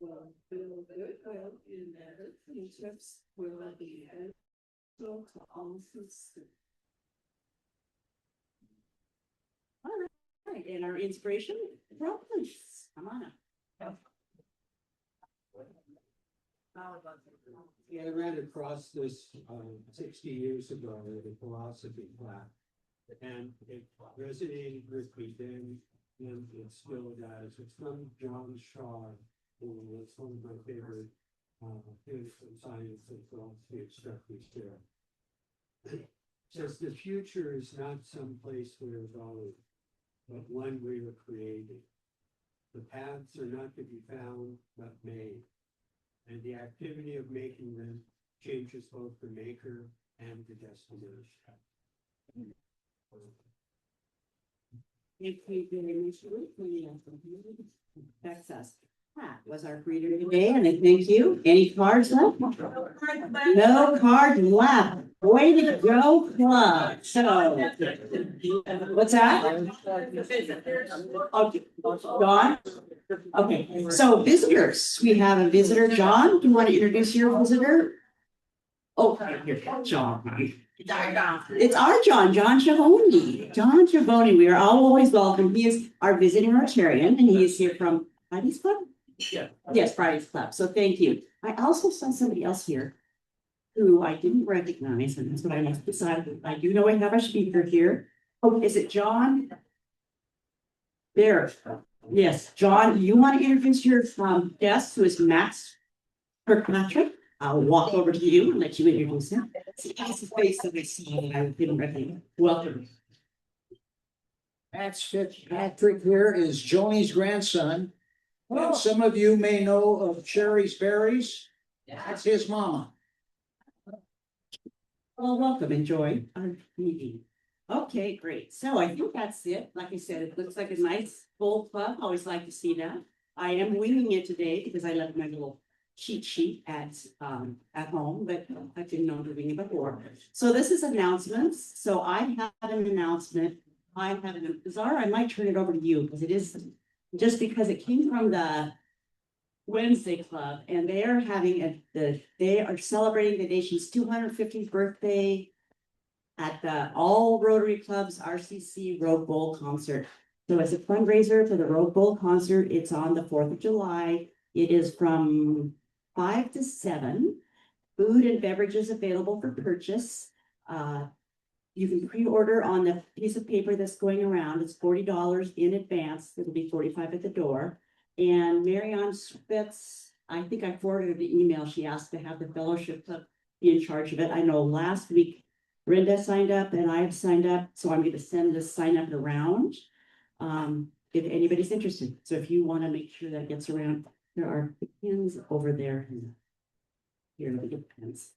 will build goodwill in their friendships will be helpful to all systems. All right, and our inspiration, Rollins, come on up. Yeah, I ran across this 60 years ago at a philosophy class, and it resonated with me then, and it still does. It's from John Shaw, who was one of my favorite theories of science and philosophy instructors there. It says the future is not some place we're going, but one we are creating. The paths are not to be found, but made. And the activity of making them changes both the maker and the destination. Thank you very much. That's us. Pat was our greeter today, and I thank you. Any cards left? No cards left. Way to go, club. So, what's that? Okay, John? Okay, so visitors. We have a visitor. John, do you want to introduce your visitor? Oh, here, John. It's our John Chavez. John Chavez, we are all always welcome. He is our visiting Rotarian, and he is here from Friday's Club? Yeah. Yes, Friday's Club. So thank you. I also saw somebody else here who I didn't recognize, and that's what I must decide. I do know I have a speaker here. Oh, is it John? There. Yes, John, you want to introduce your guest, who is Max Kirkpatrick? I'll walk over to you and let you introduce him. That's the face that I saw that I didn't recognize. Welcome. Max Fitzpatrick here is Joni's grandson. And some of you may know of Cherry's Berries. That's his mama. Well, welcome. Enjoy our meeting. Okay, great. So I think that's it. Like I said, it looks like a nice full club. Always like to see that. I am winging it today because I left my little cheat sheet at home, but I didn't know to wing it before. So this is announcements. So I had an announcement. Zara, I might turn it over to you because it is just because it came from the Wednesday Club, and they are having they are celebrating the nation's 250th birthday at the all Rotary Club's RCC Road Bowl concert. So it's a fundraiser for the Road Bowl concert. It's on the 4th of July. It is from 5 to 7. Food and beverages available for purchase. You can pre-order on the piece of paper that's going around. It's $40 in advance. It'll be $45 at the door. And Marianne Spitz, I think I forwarded the email. She asked to have the fellowship club be in charge of it. I know last week Brenda signed up and I have signed up, so I'm going to send this sign up around if anybody's interested. So if you want to make sure that gets around, there are pins over there. Here, let me get pins.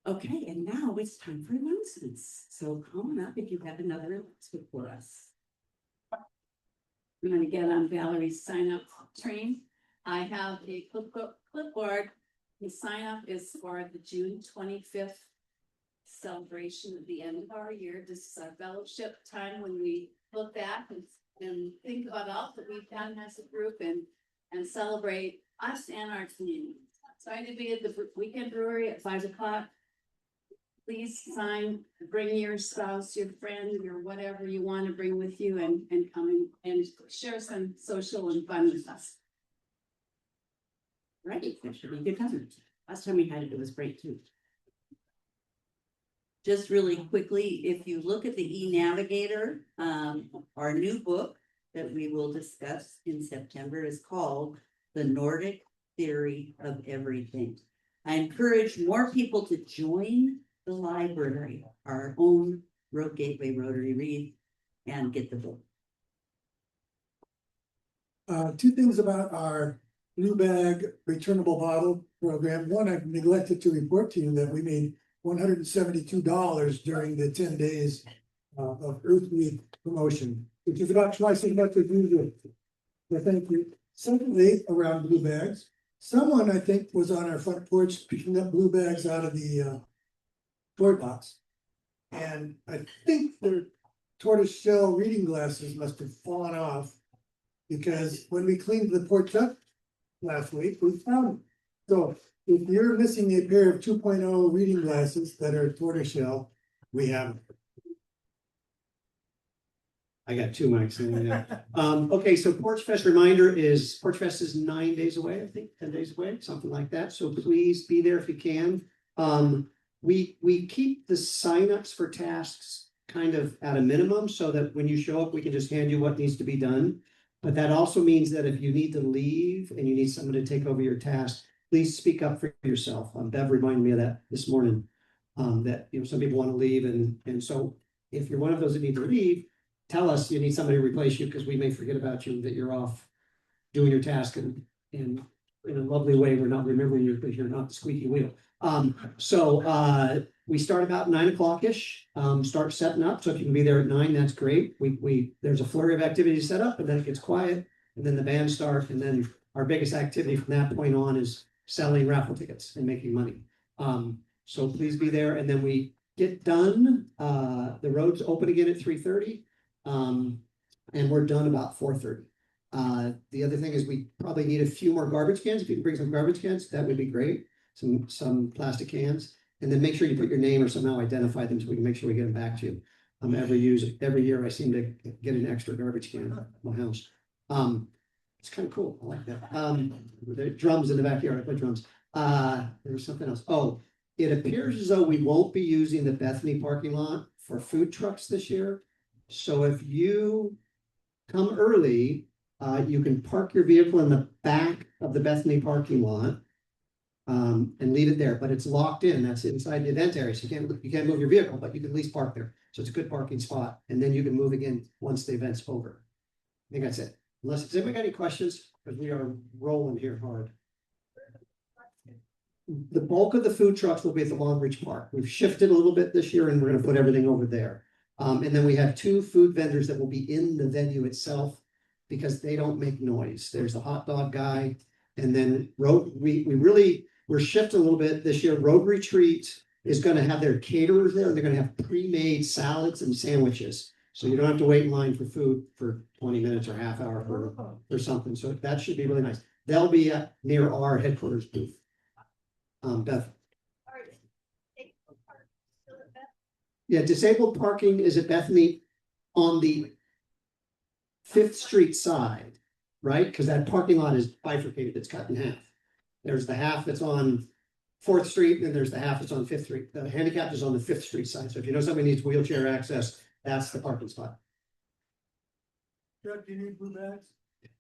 Okay, and now it's time for announcements. So come on up if you have another announcement for us. I'm going to get on Valerie's sign up train. I have a clipboard. The sign up is for the June 25th celebration at the end of our year. This is our fellowship time when we look back and think about all that we've done as a group and celebrate us and our community. So I to be at the weekend brewery at 5 o'clock. Please bring your spouse, your friend, your whatever you want to bring with you and come and share some social and fun with us. Right, that should be a good time. Last time we had it, it was great too. Just really quickly, if you look at the e-navigator, our new book that we will discuss in September is called The Nordic Theory of Everything. I encourage more people to join the library, our own Road Gateway Rotary Read, and get the book. Two things about our blue bag returnable bottle program. One, I've neglected to report to you that we made $172 during the 10 days of Earth Week promotion, which is about twice as much as usual. So thank you. Secondly, around blue bags, someone I think was on our front porch picking up blue bags out of the toy box. And I think their tortoise shell reading glasses must have fallen off. Because when we cleaned the porch up last week, we found them. So if you're missing a pair of 2.0 reading glasses that are tortoise shell, we have them. I got two mics in there. Okay, so PorchFest reminder is, PorchFest is 9 days away, I think, 10 days away, something like that. So please be there if you can. We keep the signups for tasks kind of at a minimum so that when you show up, we can just hand you what needs to be done. But that also means that if you need to leave and you need someone to take over your task, please speak up for yourself. Bev reminded me of that this morning. That, you know, some people want to leave, and so if you're one of those that need to leave, tell us you need somebody to replace you, because we may forget about you, that you're off doing your task, and in a lovely way, we're not remembering you because you're not the squeaky wheel. So we start about 9 o'clock-ish, start setting up. So if you can be there at 9, that's great. There's a flurry of activities set up, and then it gets quiet, and then the band starts, and then our biggest activity from that point on is selling raffle tickets and making money. So please be there, and then we get done. The roads open again at 3:30, and we're done about 4:30. The other thing is we probably need a few more garbage cans. If you can bring some garbage cans, that would be great. Some plastic cans, and then make sure you put your name or somehow identify them so we can make sure we get them back to you. Every year I seem to get an extra garbage can at my house. It's kind of cool. I like that. The drums in the backyard. I play drums. There was something else. Oh, it appears as though we won't be using the Bethany parking lot for food trucks this year. So if you come early, you can park your vehicle in the back of the Bethany parking lot. And leave it there, but it's locked in. That's inside the event area. So you can't move your vehicle, but you can at least park there. So it's a good parking spot. And then you can move again once the event's over. I think that's it. Unless, does anybody got any questions? Because we are rolling here hard. The bulk of the food trucks will be at the Long Beach Park. We've shifted a little bit this year, and we're going to put everything over there. And then we have 2 food vendors that will be in the venue itself because they don't make noise. There's the hot dog guy, and then we're shifting a little bit this year. Road Retreat is going to have their caterers there. They're going to have pre-made salads and sandwiches. So you don't have to wait in line for food for 20 minutes or half hour for something. So that should be really nice. They'll be near our headquarters booth. Beth. Yeah, disabled parking is at Bethany on the 5th Street side, right? Because that parking lot is bifurcated. It's cut in half. There's the half that's on 4th Street, and there's the half that's on 5th Street. The handicap is on the 5th Street side. So if you know somebody needs wheelchair access, that's the parking spot. Chuck, do you need blue bags?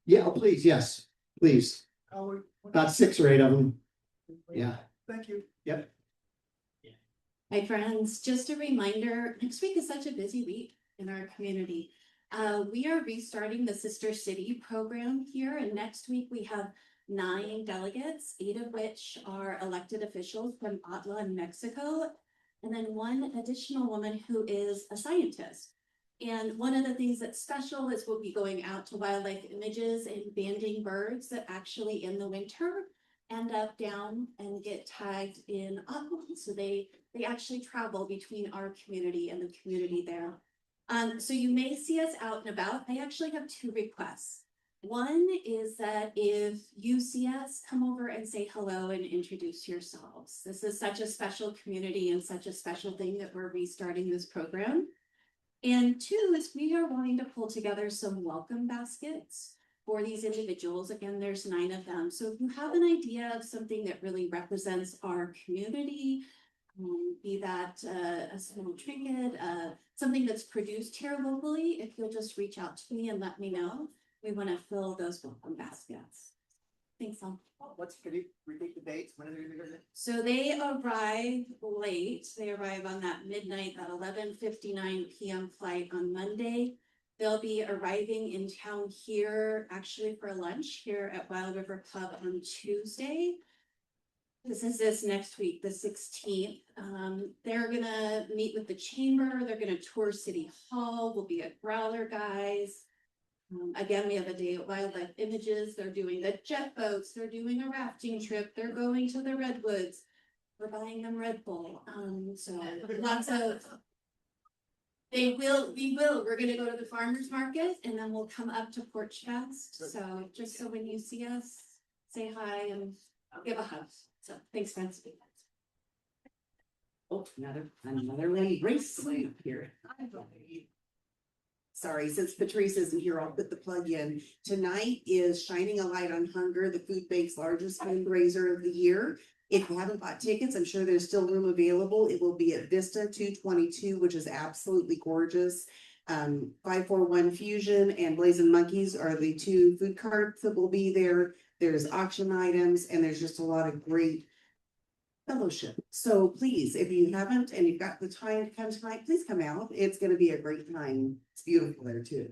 Yeah, oh, please, yes, please. About 6 or 8 of them. Yeah. Thank you. Yep. Hi, friends. Just a reminder, next week is such a busy week in our community. We are restarting the Sister City program here, and next week we have 9 delegates, 8 of which are elected officials from Atla, Mexico, and then 1 additional woman who is a scientist. And one of the things that's special is we'll be going out to wildlife images and banding birds that actually in the winter end up down and get tagged in Atla. So they actually travel between our community and the community there. So you may see us out and about. I actually have 2 requests. One is that if you see us, come over and say hello and introduce yourselves. This is such a special community and such a special thing that we're restarting this program. And 2 is we are wanting to pull together some welcome baskets for these individuals. Again, there's 9 of them. So if you have an idea of something that really represents our community, be that a small trinket, something that's produced here locally, if you'll just reach out to me and let me know. We want to fill those welcome baskets. Thanks, Tom. Can you repeat the dates? When are they going to? So they arrive late. They arrive on that midnight, that 11:59 p.m. flight on Monday. They'll be arriving in town here, actually for lunch here at Wild River Club on Tuesday. This is this next week, the 16th. They're gonna meet with the chamber. They're gonna tour City Hall. We'll be at Growler Guys. Again, we have a day at Wildlife Images. They're doing the jet boats. They're doing a rafting trip. They're going to the Redwoods. We're buying them Red Bull, so lots of. We will, we're gonna go to the farmer's market and then we'll come up to PorchFest, so just so when you see us, say hi and give a hug, so thanks, friends. Oh, another lady race up here. Sorry, since Patrice isn't here, I'll put the plug in. Tonight is Shining a Light on Hunger, the food bank's largest fundraiser of the year. If you haven't bought tickets, I'm sure there's still room available. It will be at Vista 222, which is absolutely gorgeous. 541 Fusion and Blazing Monkeys are the two food carts that will be there. There's auction items and there's just a lot of great fellowship. So please, if you haven't and you've got the time to come tonight, please come out. It's going to be a great time. It's beautiful there too.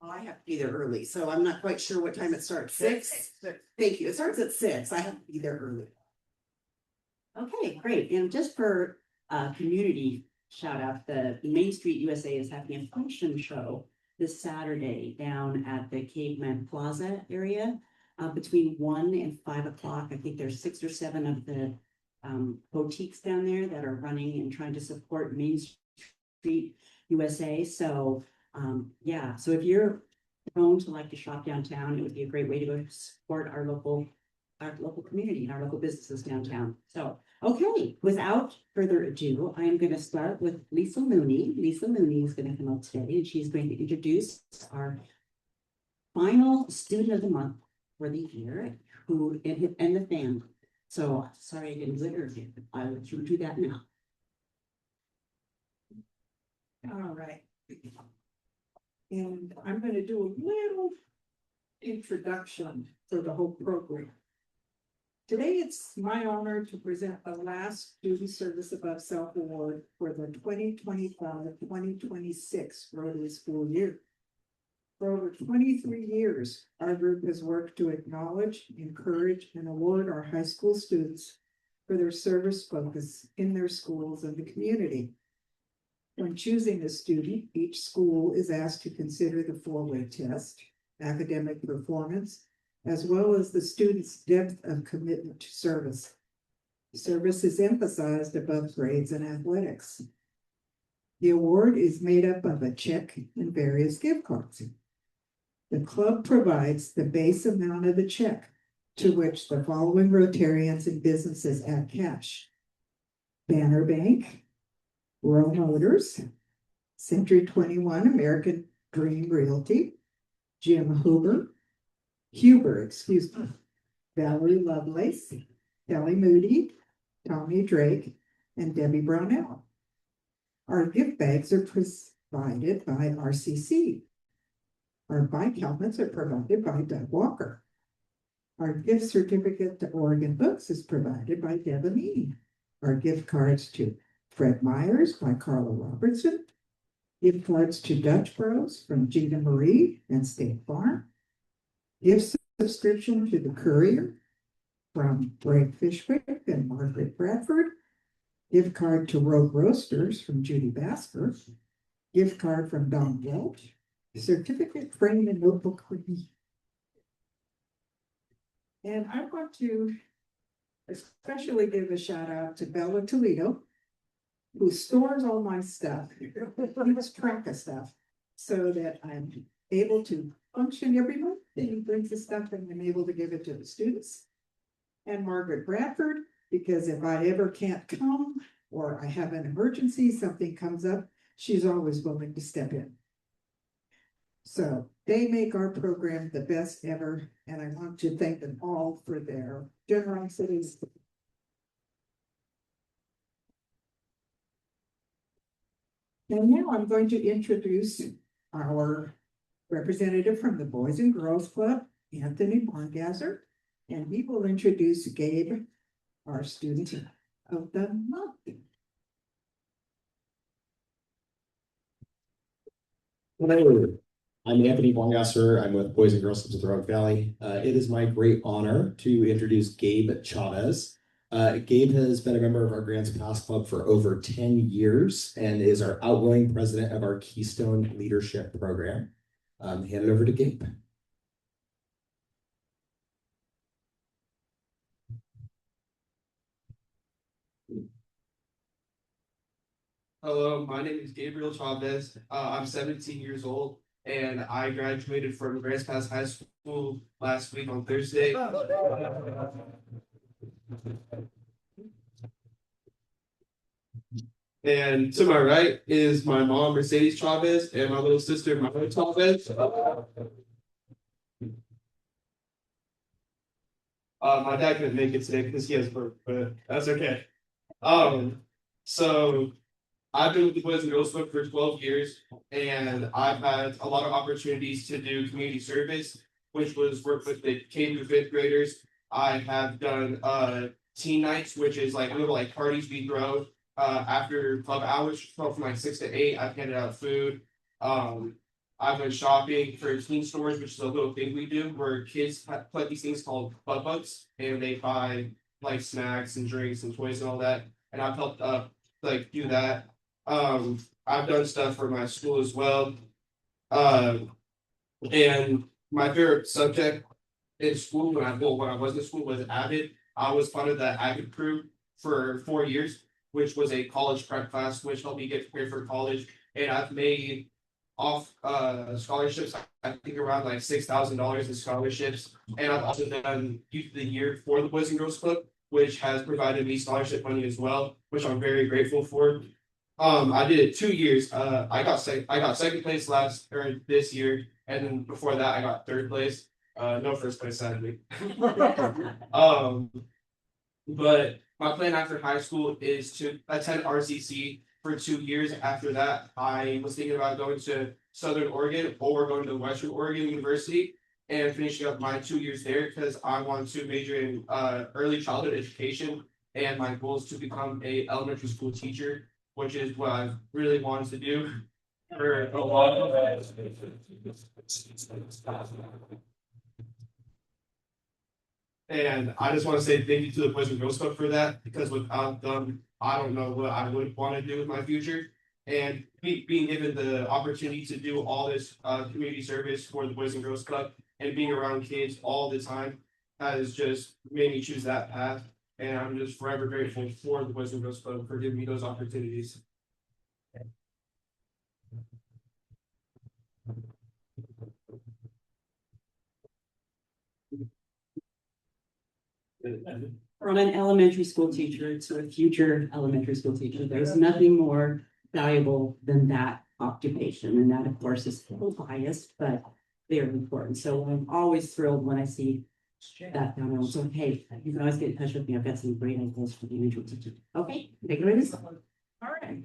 I have to be there early, so I'm not quite sure what time it starts. 6? Thank you. It starts at 6. I have to be there early. Okay, great. And just for community shout out, the Main Street USA is having a function show this Saturday down at the Caveman Plaza area between 1 and 5 o'clock. I think there's 6 or 7 of the boutiques down there that are running and trying to support Main Street USA. So yeah, so if you're prone to like to shop downtown, it would be a great way to go support our local community and our local businesses downtown. So, okay, without further ado, I am going to start with Lisa Mooney. Lisa Mooney is going to come up today and she's going to introduce our final student of the month for the year, who and the family. So sorry I didn't glitter again. I will do that now. All right. And I'm going to do a little introduction for the whole program. Today, it's my honor to present the last Student Service Above Self Award for the 2025-2026 Rotary School year. For over 23 years, our group has worked to acknowledge, encourage, and award our high school students for their service focus in their schools and the community. When choosing a student, each school is asked to consider the 4-way test, academic performance, as well as the student's depth of commitment to service. Service is emphasized above grades and athletics. The award is made up of a check and various gift cards. The club provides the base amount of the check, to which the following Rotarians and businesses add cash: Banner Bank, Rural Motors, Century 21 American Dream Realty, Jim Huber, Valerie Lovelace, Kelly Moody, Tommy Drake, and Debbie Brownell. Our gift bags are provided by RCC. Our bike helmets are provided by Doug Walker. Our gift certificate to Oregon Books is provided by Deb Amini. Our gift cards to Fred Myers by Carla Robertson. Gift cards to Dutch Bros from Gina Marie and State Farm. Gift subscription to the Courier from Greg Fishwick and Margaret Bradford. Gift card to Rogue Roasters from Judy Basker. Gift card from Don Welch. Certificate, frame, and notebook for me. And I want to especially give a shout out to Bella Toledo, who stores all my stuff, keeps track of stuff, so that I'm able to function every month. Then he brings the stuff and I'm able to give it to the students. And Margaret Bradford, because if I ever can't come or I have an emergency, something comes up, she's always willing to step in. So they make our program the best ever, and I want to thank them all for their generosity. And now I'm going to introduce our representative from the Boys and Girls Club, Anthony Bongasser, and he will introduce Gabe, our student of the month. Hello, I'm Anthony Bongasser. I'm with Boys and Girls Clubs of the Rogue Valley. It is my great honor to introduce Gabe Chavez. Gabe has been a member of our Grants Pass Club for over 10 years and is our outgoing president of our Keystone Leadership Program. Hand it over to Gabe. Hello, my name is Gabriel Chavez. I'm 17 years old and I graduated from Grants Pass High School last week on Thursday. And to my right is my mom, Mercedes Chavez, and my little sister, Maya Chavez. My dad couldn't make it today because he has work, but that's okay. So I've been with the Boys and Girls Club for 12 years, and I've had a lot of opportunities to do community service, which was work with the K through fifth graders. I have done teen nights, which is like little like parties we throw after club hours, from like 6 to 8. I've handed out food. I've been shopping for teen stores, which is a little thing we do where kids play these things called bug bugs, and they buy like snacks and drinks and toys and all that. And I've helped like do that. I've done stuff for my school as well. And my favorite subject in school when I was in school was Avid. I was part of the Avid crew for 4 years, which was a college prep class, which helped me get prepared for college. And I've made off scholarships, I think around like $6,000 in scholarships. And I've also done Youth of the Year for the Boys and Girls Club, which has provided me scholarship money as well, which I'm very grateful for. I did it 2 years. I got second place this year, and then before that I got third place. No first place, sadly. But my plan after high school is to attend RCC for 2 years. After that, I was thinking about going to Southern Oregon or going to Western Oregon University and finishing up my 2 years there because I want to major in early childhood education, and my goal is to become a elementary school teacher, which is what I really wanted to do for a lot of And I just want to say thank you to the Boys and Girls Club for that, because without them, I don't know what I would want to do with my future. And being given the opportunity to do all this community service for the Boys and Girls Club and being around kids all the time has just made me choose that path. And I'm just forever grateful for the Boys and Girls Club for giving me those opportunities. From an elementary school teacher to a future elementary school teacher, there's nothing more valuable than that occupation. And that, of course, is a little biased, but very important. So I'm always thrilled when I see that down there. So, hey, you can always get in touch with me. I've got some great ideas for the individual teacher. Okay, take it away. All right.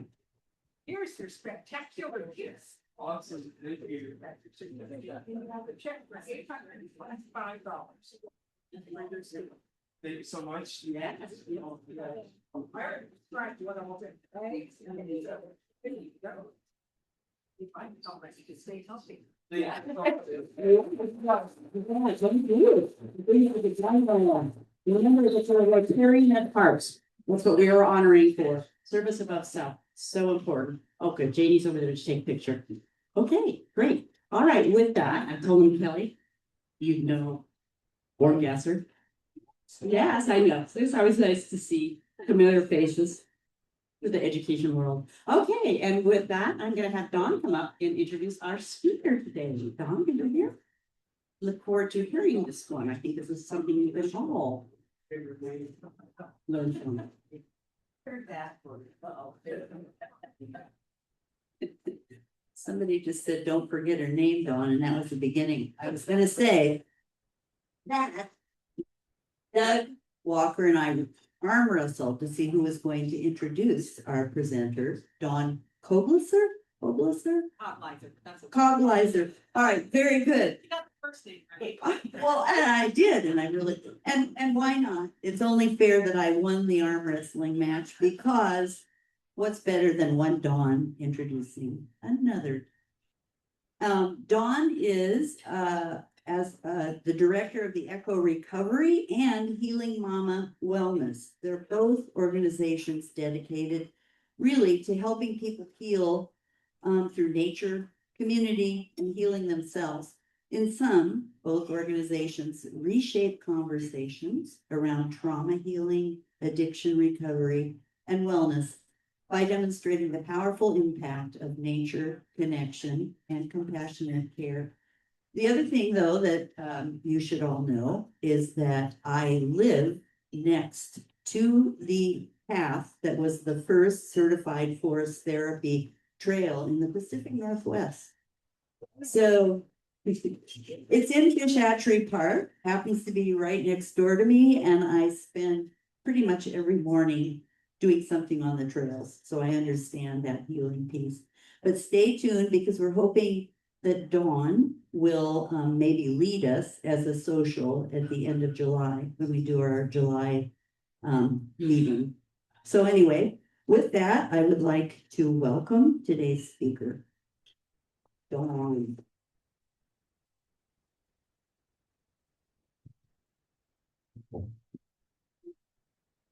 Here's your spectacular gifts. Awesome. Thank you. You have a check for $825. Thank you so much. Yes. Right, what I want to say. There you go. If I don't let you can stay healthy. Yeah. Remember that you're Rotarian at Parks. That's what we are honoring for. Service above self. So important. Okay, JD's over there to take a picture. Okay, great. All right, with that, I told him, Kelly, you know, Warren Gasser. Yes, I know. So it's always nice to see familiar faces in the education world. Okay, and with that, I'm gonna have Dawn come up and introduce our speaker today. Dawn, can you hear? Look forward to hearing this one. I think this is something you can all learn from. Heard that. Uh-oh. Somebody just said, don't forget her name, Dawn, and that was the beginning. I was gonna say that Doug Walker and I arm wrestled to see who was going to introduce our presenter, Dawn Koblisser. Koblisser. Koblisser. All right, very good. You got the first name right. Well, and I did, and I really, and why not? It's only fair that I won the arm wrestling match, because what's better than one Dawn introducing another? Dawn is as the director of the EcoRecovery and Healing Mama Wellness. They're both organizations dedicated really to helping people heal through nature, community, and healing themselves. In some, both organizations reshape conversations around trauma healing, addiction recovery, and wellness by demonstrating the powerful impact of nature, connection, and compassionate care. The other thing, though, that you should all know is that I live next to the path that was the first certified forest therapy trail in the Pacific Northwest. So it's in Fish Hatchery Park, happens to be right next door to me, and I spend pretty much every morning doing something on the trails. So I understand that healing piece. But stay tuned because we're hoping that Dawn will maybe lead us as a social at the end of July when we do our July meeting. So anyway, with that, I would like to welcome today's speaker, Dawn.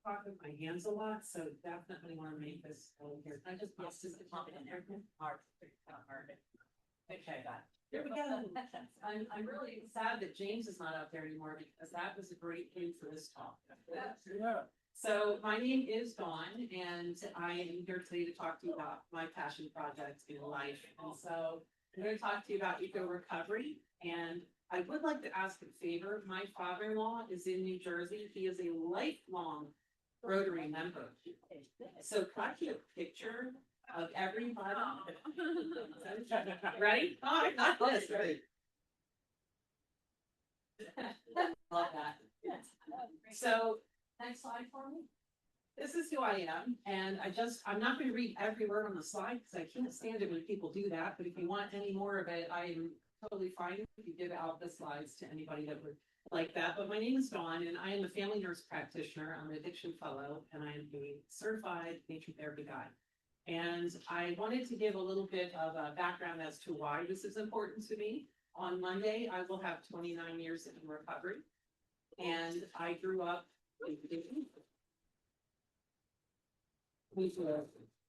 Talk with my hands a lot, so definitely want to make this over here. I just must just pop it in there. Hard. Okay, there we go. I'm really sad that James is not out there anymore because that was a great thing for this talk. Yeah. So my name is Dawn, and I am here today to talk to you about my passion project in life. And so I'm going to talk to you about EcoRecovery. And I would like to ask a favor. My father-in-law is in New Jersey. He is a lifelong Rotary member. So can I get a picture of everybody? Ready? Oh, I got this. Ready? Love that. So next slide for me. This is who I am, and I'm not going to read every word on the slide because I can't stand it when people do that. But if you want any more of it, I am totally fine if you give out the slides to anybody that would like that. But my name is Dawn, and I am a family nurse practitioner. I'm an addiction fellow, and I am a certified nature therapy guide. And I wanted to give a little bit of a background as to why this is important to me. On Monday, I will have 29 years in recovery, and I grew up in addiction.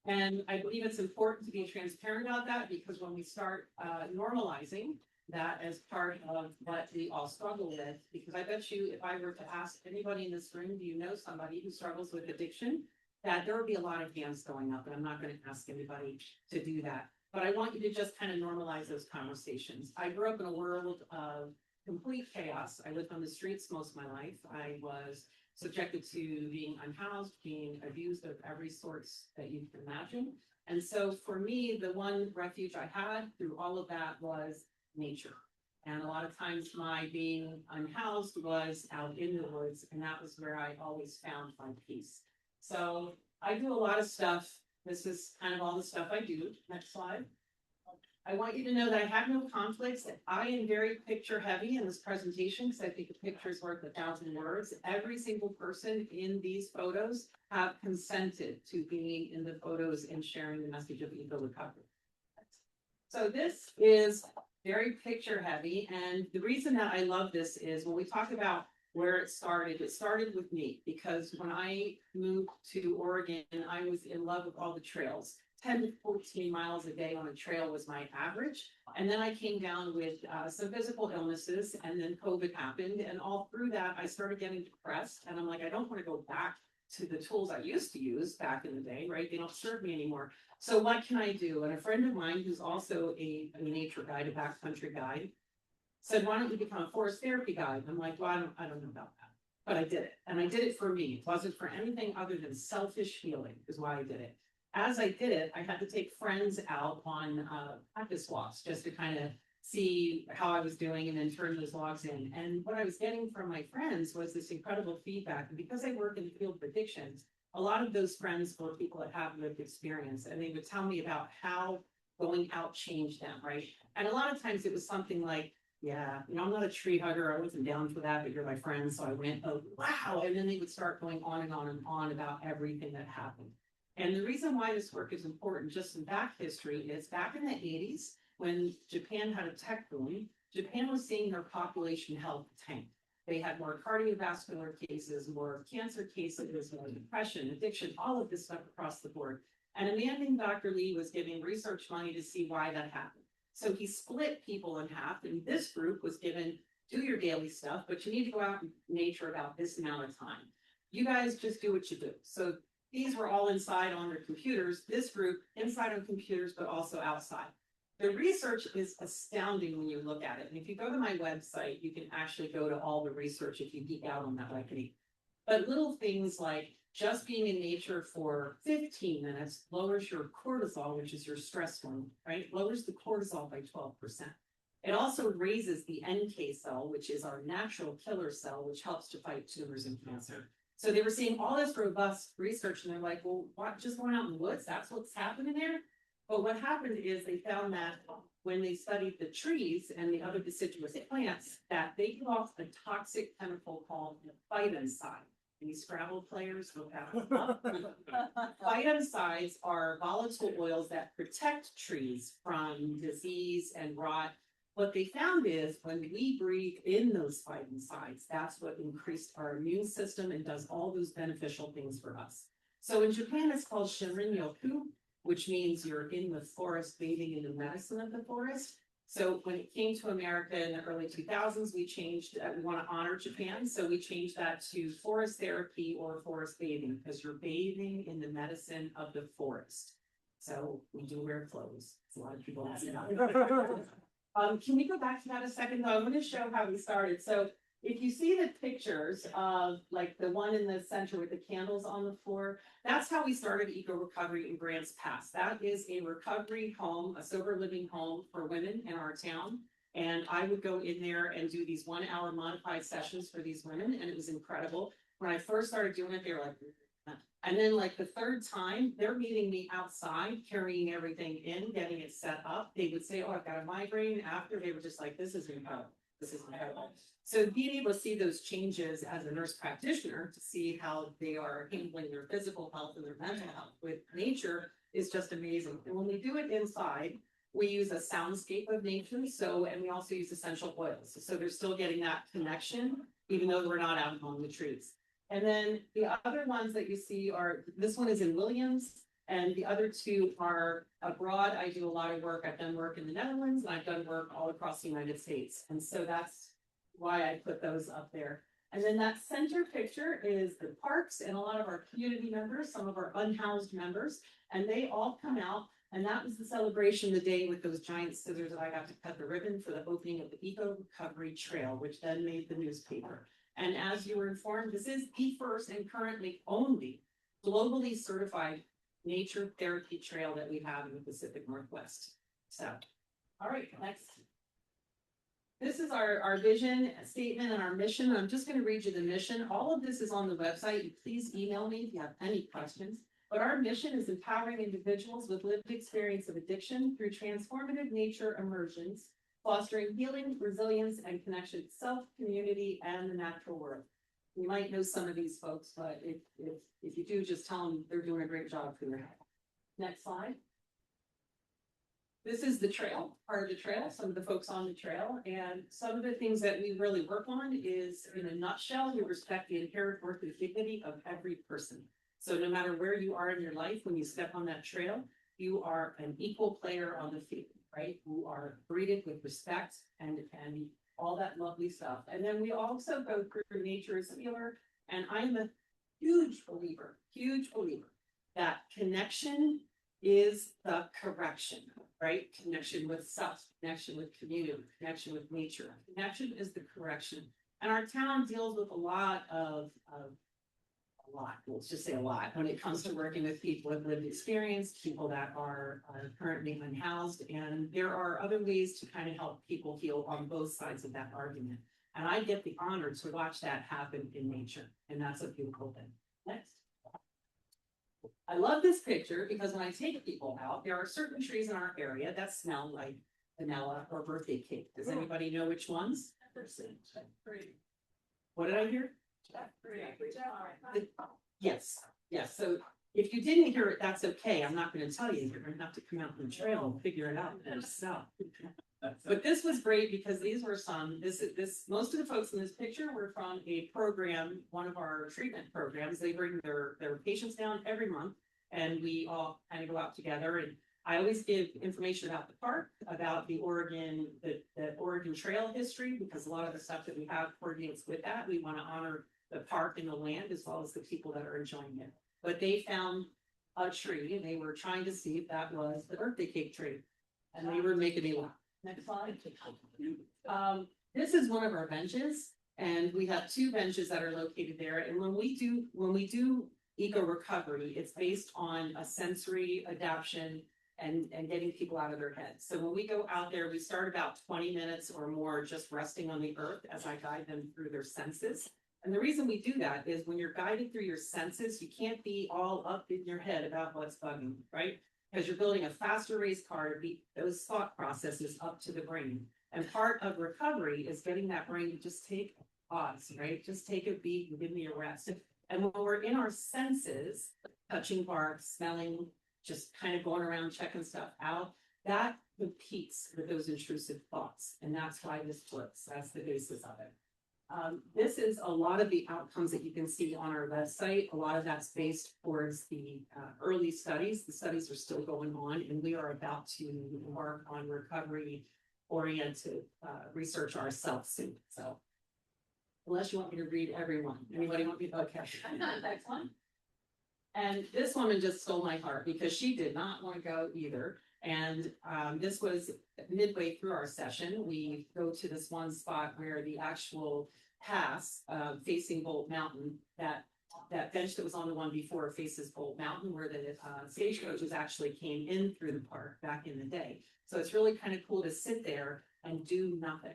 And I believe it's important to be transparent about that because when we start normalizing that as part of what we all struggle with, because I bet you if I were to ask anybody in this room, do you know somebody who struggles with addiction, that there would be a lot of hands going up, and I'm not going to ask anybody to do that. But I want you to just kind of normalize those conversations. I grew up in a world of complete chaos. I lived on the streets most of my life. I was subjected to being unhoused, being abused of every sort that you can imagine. And so for me, the one refuge I had through all of that was nature. And a lot of times my being unhoused was out in the woods, and that was where I always found my peace. So I do a lot of stuff. This is kind of all the stuff I do. Next slide. I want you to know that I have no conflicts, that I am very picture heavy in this presentation because I think a picture is worth 1,000 words. Every single person in these photos have consented to being in the photos and sharing the message of EcoRecovery. So this is very picture heavy. And the reason that I love this is when we talk about where it started with me, because when I moved to Oregon, I was in love with all the trails. 10 to 14 miles a day on a trail was my average. And then I came down with some physical illnesses, and then COVID happened. And all through that, I started getting depressed. And I'm like, I don't want to go back to the tools I used to use back in the day, right? They don't serve me anymore. So what can I do? And a friend of mine who's also a nature guide, a backcountry guide, said, why don't you become a forest therapy guide? I'm like, well, I don't know about that. But I did it. And I did it for me. It wasn't for anything other than selfish healing is why I did it. As I did it, I had to take friends out on practice walks just to kind of see how I was doing and then turn those logs in. And what I was getting from my friends was this incredible feedback. And because I work in the field of addictions, a lot of those friends were people that have lived experience, and they would tell me about how going out changed them, right? And a lot of times it was something like, yeah, I'm not a tree hugger. I wasn't down for that, but you're my friend. So I went, oh, wow. And then they would start going on and on and on about everything that happened. And the reason why this work is important, just in back history, is back in the 80s, when Japan had a tech boom, Japan was seeing their population health tank. They had more cardiovascular cases, more cancer cases, more depression, addiction, all of this stuff across the board. And a man named Dr. Lee was giving research money to see why that happened. So he split people in half, and this group was given, do your daily stuff, but you need to go out in nature about this amount of time. You guys just do what you do. So These were all inside on their computers. This group inside on computers, but also outside. The research is astounding when you look at it. And if you go to my website, you can actually go to all the research if you geek out on that like me. But little things like just being in nature for 15 minutes lowers your cortisol, which is your stress hormone, right? Lowers the cortisol by 12%. It also raises the NK cell, which is our natural killer cell, which helps to fight tumors and cancer. So they were seeing all this robust research and they're like, well, what, just going out in the woods, that's what's happening there? But what happened is they found that when they studied the trees and the other deciduous plants, that they give off a toxic chemical called phytoncide. Any Scrabble players look that up. Phytoncides are volatile oils that protect trees from disease and rot. What they found is when we breathe in those phytoncides, that's what increased our immune system and does all those beneficial things for us. So in Japan, it's called Shirin-yoku, which means you're in the forest bathing in the medicine of the forest. So when it came to America in the early 2000s, we changed, we want to honor Japan. So we changed that to forest therapy or forest bathing because you're bathing in the medicine of the forest. So we do wear clothes. A lot of people ask that. Can we go back to that a second though? I'm going to show how we started. So if you see the pictures of like the one in the center with the candles on the floor, that's how we started EcoRecovery in Grants Pass. That is a recovery home, a sober living home for women in our town. And I would go in there and do these 1 hour modified sessions for these women. And it was incredible. When I first started doing it, they were like, and then like the third time, they're meeting me outside, carrying everything in, getting it set up. They would say, oh, I've got a migraine. After they were just like, this is incredible. This is incredible. So being able to see those changes as a nurse practitioner to see how they are handling their physical health and their mental health with nature is just amazing. And when we do it inside, we use a soundscape of nature. So, and we also use essential oils. So they're still getting that connection, even though we're not out among the trees. And then the other ones that you see are, this one is in Williams, and the other two are abroad. I do a lot of work. I've done work in the Netherlands, and I've done work all across the United States. And so that's why I put those up there. And then that center picture is the parks and a lot of our community members, some of our unhoused members, and they all come out. And that was the celebration the day with those giant scissors that I got to cut the ribbon for the opening of the EcoRecovery Trail, which then made the newspaper. And as you were informed, this is the first and currently only globally certified nature therapy trail that we have in the Pacific Northwest. So, all right, next. This is our vision statement and our mission. I'm just going to read you the mission. All of this is on the website. Please email me if you have any questions. But our mission is empowering individuals with lived experience of addiction through transformative nature immersions, fostering healing, resilience, and connection to self, community, and the natural world. You might know some of these folks, but if you do, just tell them they're doing a great job for your health. Next slide. This is the trail, part of the trail, some of the folks on the trail, and some of the things that we really work on is, in a nutshell, we respect the inherent worth and dignity of every person. So no matter where you are in your life, when you step on that trail, you are an equal player on the field, right? You are treated with respect and all that lovely stuff. And then we also go through nature as healer, and I'm a huge believer that connection is the correction, right? Connection with self, connection with community, connection with nature. Connection is the correction. And our town deals with a lot, let's just say a lot, when it comes to working with people with lived experience, people that are currently unhoused. And there are other ways to kind of help people heal on both sides of that argument. And I get the honor to watch that happen in nature. And that's a beautiful thing. Next. I love this picture because when I take people out, there are certain trees in our area that smell like vanilla or birthday cake. Does anybody know which ones? What did I hear? Yes. So if you didn't hear it, that's okay. I'm not going to tell you. You're going to have to come out on the trail and figure it out yourself. But this was great because these were most of the folks in this picture were from a program, one of our treatment programs. They bring their patients down every month, and we all kind of go out together. And I always give information about the park, about the Oregon Trail history, because a lot of the stuff that we have coordinates with that. We want to honor the park and the land as well as the people that are enjoying it. but they found a tree and they were trying to see if that was the birthday cake tree. And they were making me laugh. Next slide. This is one of our benches, and we have two benches that are located there. And when we do EcoRecovery, it's based on a sensory adaptation and getting people out of their heads. So when we go out there, we start about 20 minutes or more just resting on the earth as I guide them through their senses. And the reason we do that is when you're guided through your senses, you can't be all up in your head about what's bugging, right? Because you're building a faster race car to beat those thought processes up to the brain. And part of recovery is getting that brain to just take a pause, right? Just take a beat and give me a rest. And when we're in our senses, touching bark, smelling, just kind of going around checking stuff out, that competes with those intrusive thoughts. And that's why this works. That's the basis of it. This is a lot of the outcomes that you can see on our website. A lot of that's based towards the early studies. The studies are still going on, and we are about to work on recovery-oriented research ourselves soon. So, unless you want me to read everyone, anybody want me? Okay, next one. And this woman just stole my heart because she did not want to go either. And this was midway through our session. We go to this one spot where the actual pass facing Bolt Mountain, that bench that was on the one before faces Bolt Mountain, where the stagecoaches actually came in through the park back in the day. So it's really kind of cool to sit there and do nothing,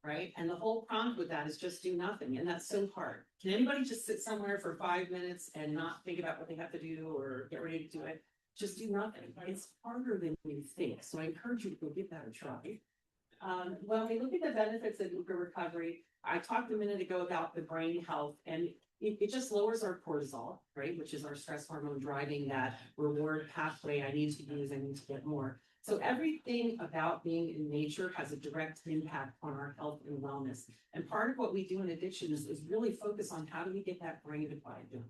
right? And the whole prompt with that is just do nothing. And that's so hard. Can anybody just sit somewhere for 5 minutes and not think about what they have to do or get ready to do it? Just do nothing. It's harder than you think. So I encourage you to go give that a try. When we look at the benefits of EcoRecovery, I talked a minute ago about the brain health, and it just lowers our cortisol, right? Which is our stress hormone driving that reward pathway. I need to use, I need to get more. So everything about being in nature has a direct impact on our health and wellness. And part of what we do in addictions is really focus on how do we get that brain to quiet down.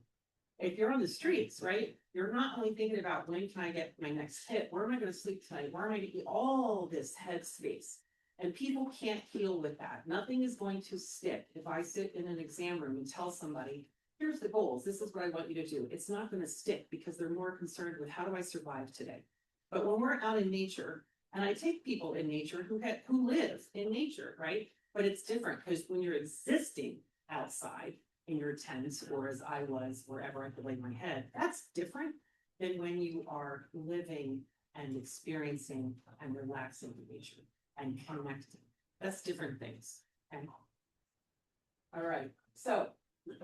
If you're on the streets, right, you're not only thinking about when can I get my next hit, where am I going to sleep tonight, where am I going to eat, all this head space. And people can't heal with that. Nothing is going to stick. If I sit in an exam room and tell somebody, here's the goals, this is what I want you to do, it's not going to stick because they're more concerned with how do I survive today. But when we're out in nature, and I take people in nature who live in nature, right? But it's different because when you're existing outside, in your tent, or as I was, wherever I could lay my head, that's different than when you are living and experiencing and relaxing in nature and connecting. That's different things. Okay. All right. So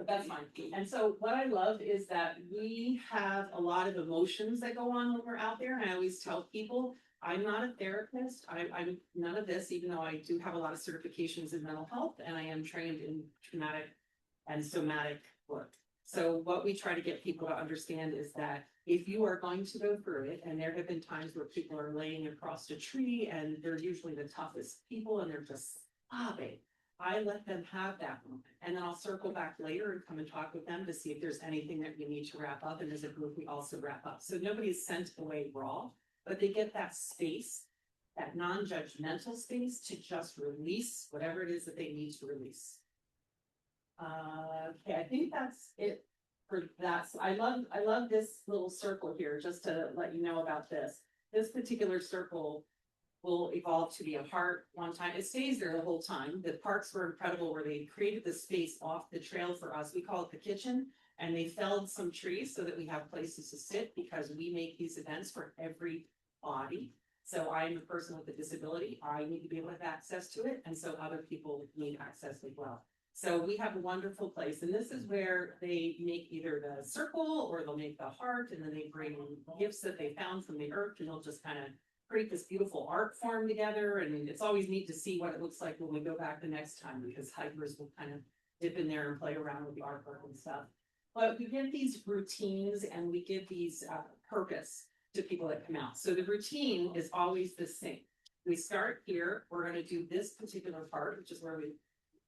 that's fine. And so what I love is that we have a lot of emotions that go on when we're out there. And I always tell people, I'm not a therapist. I'm none of this, even though I do have a lot of certifications in mental health and I am trained in traumatic and somatic work. So what we try to get people to understand is that if you are going to go through it, and there have been times where people are laying across a tree and they're usually the toughest people and they're just sobbing, I let them have that moment. And then I'll circle back later and come and talk with them to see if there's anything that we need to wrap up. And as a group, we also wrap up. So nobody's sent away raw, but they get that space, that non-judgmental space to just release whatever it is that they need to release. Okay, I think that's it for that. So I love this little circle here, just to let you know about this. This particular circle will evolve to be a heart one time. It stays there the whole time. The parks were incredible where they created the space off the trail for us. We call it the kitchen, and they felled some trees so that we have places to sit because we make these events for everybody. So I'm a person with a disability. I need to be able to have access to it, and so other people need access as well. So we have a wonderful place, and this is where they make either the circle or they'll make the heart, and then they bring gifts that they found from the earth, and they'll just kind of create this beautiful art form together. And it's always neat to see what it looks like when we go back the next time, because hikers will kind of dip in there and play around with the artwork and stuff. But we give these routines and we give these purpose to people that come out. So the routine is always the same. We start here, we're going to do this particular part, which is where we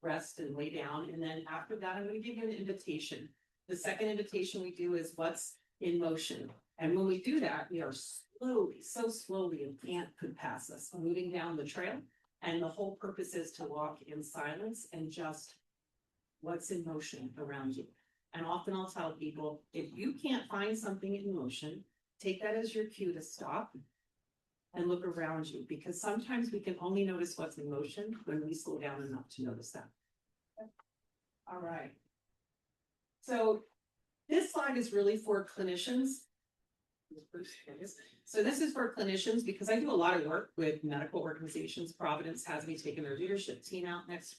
rest and lay down. And then after that, I'm going to give you an invitation. The second invitation we do is what's in motion. And when we do that, we are slowly, so slowly, an ant could pass us, moving down the trail. And the whole purpose is to walk in silence and just what's in motion around you. And often I'll tell people, if you can't find something in motion, take that as your cue to stop and look around you, because sometimes we can only notice what's in motion when we slow down enough to notice that. All right. So this slide is really for clinicians. So this is for clinicians because I do a lot of work with medical organizations. Providence has me taking their leadership team out next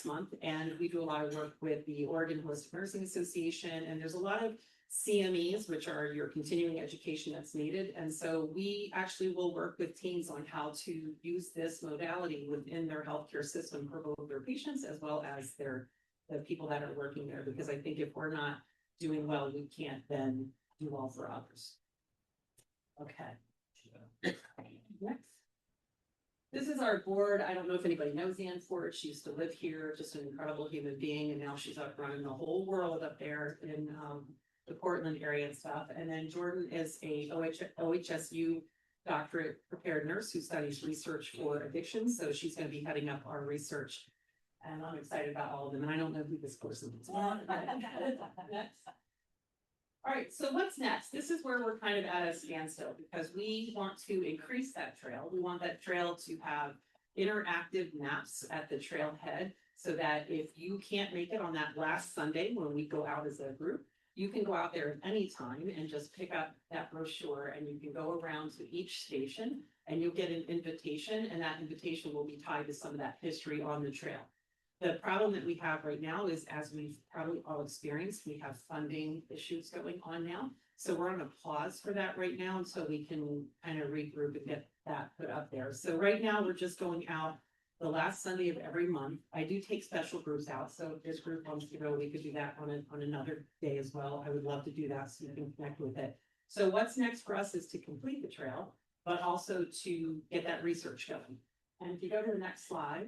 month, and we do a lot of work with the Oregon Holistic Nursing Association, and there's a lot of CMEs, which are your continuing education that's needed. And so we actually will work with teams on how to use this modality within their healthcare system for both their patients as well as the people that are working there, because I think if we're not doing well, we can't then do well for others. Okay. Next. This is our board. I don't know if anybody knows Ann Ford. She used to live here, just an incredible human being, and now she's up running the whole world up there in the Portland area and stuff. And then Jordan is a OHSU doctorate prepared nurse who studies research for addiction. So she's going to be heading up our research. And I'm excited about all of them. And I don't know who this person is. Next. All right, so what's next? This is where we're kind of at a standstill because we want to increase that trail. We want that trail to have interactive maps at the trailhead so that if you can't make it on that last Sunday when we go out as a group, you can go out there at any time and just pick up that brochure and you can go around to each station and you'll get an invitation, and that invitation will be tied to some of that history on the trail. The problem that we have right now is, as we've probably all experienced, we have funding issues going on now. So we're on a pause for that right now until we can kind of regroup and get that put up there. So right now we're just going out the last Sunday of every month. I do take special groups out. So if this group wants to go, we could do that on another day as well. I would love to do that so you can connect with it. So what's next for us is to complete the trail, but also to get that research going. And if you go to the next slide,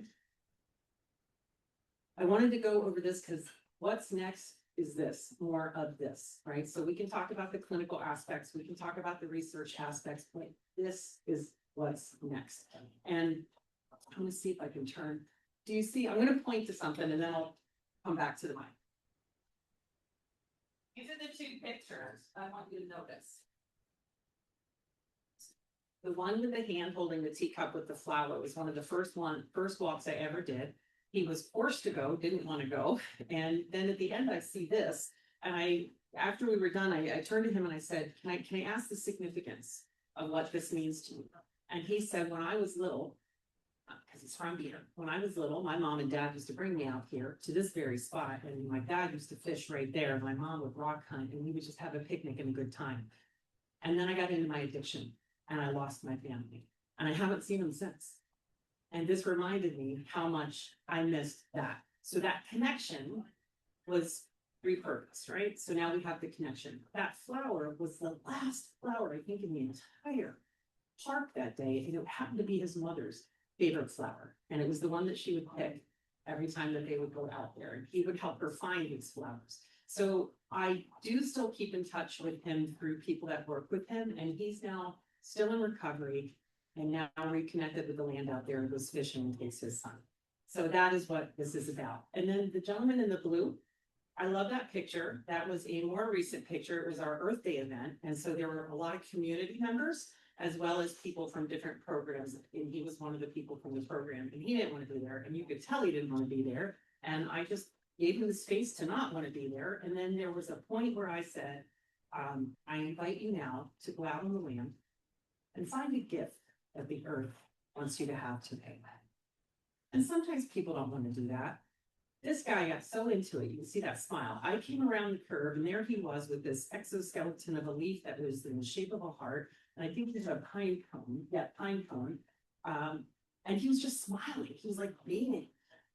I wanted to go over this because what's next is this, more of this, right? So we can talk about the clinical aspects, we can talk about the research aspects, but this is what's next. And I'm going to see if I can turn. Do you see? I'm going to point to something and then I'll come back to the mic. These are the two pictures I want you to notice. The one with the hand holding the teacup with the flower was one of the first walks I ever did. He was forced to go, didn't want to go. And then at the end, I see this. And after we were done, I turned to him and I said, can I ask the significance of what this means to you? And he said, when I was little, because he's from here, when I was little, my mom and dad used to bring me out here to this very spot. And my dad used to fish right there. My mom would rock hunt and we would just have a picnic and a good time. And then I got into my addiction and I lost my family. And I haven't seen them since. And this reminded me how much I missed that. So that connection was repurposed, right? So now we have the connection. That flower was the last flower, I think, in the entire park that day. And it happened to be his mother's favorite flower. And it was the one that she would pick every time that they would go out there. And he would help her find these flowers. So I do still keep in touch with him through people that work with him. And he's now still in recovery. And now reconnected with the land out there and goes fishing and takes his son. So that is what this is about. And then the gentleman in the blue, I love that picture. That was a more recent picture. It was our Earth Day event. And so there were a lot of community members as well as people from different programs. And he was one of the people from the program and he didn't want to be there. And you could tell he didn't want to be there. And I just gave him the space to not want to be there. And then there was a point where I said, I invite you now to go out on the land and find a gift that the earth wants you to have today. And sometimes people don't want to do that. This guy got so into it. You can see that smile. I came around the curve and there he was with this exoskeleton of a leaf that was in the shape of a heart. And I think there's a pine cone. Yeah, pine cone. And he was just smiling. He was like beaming.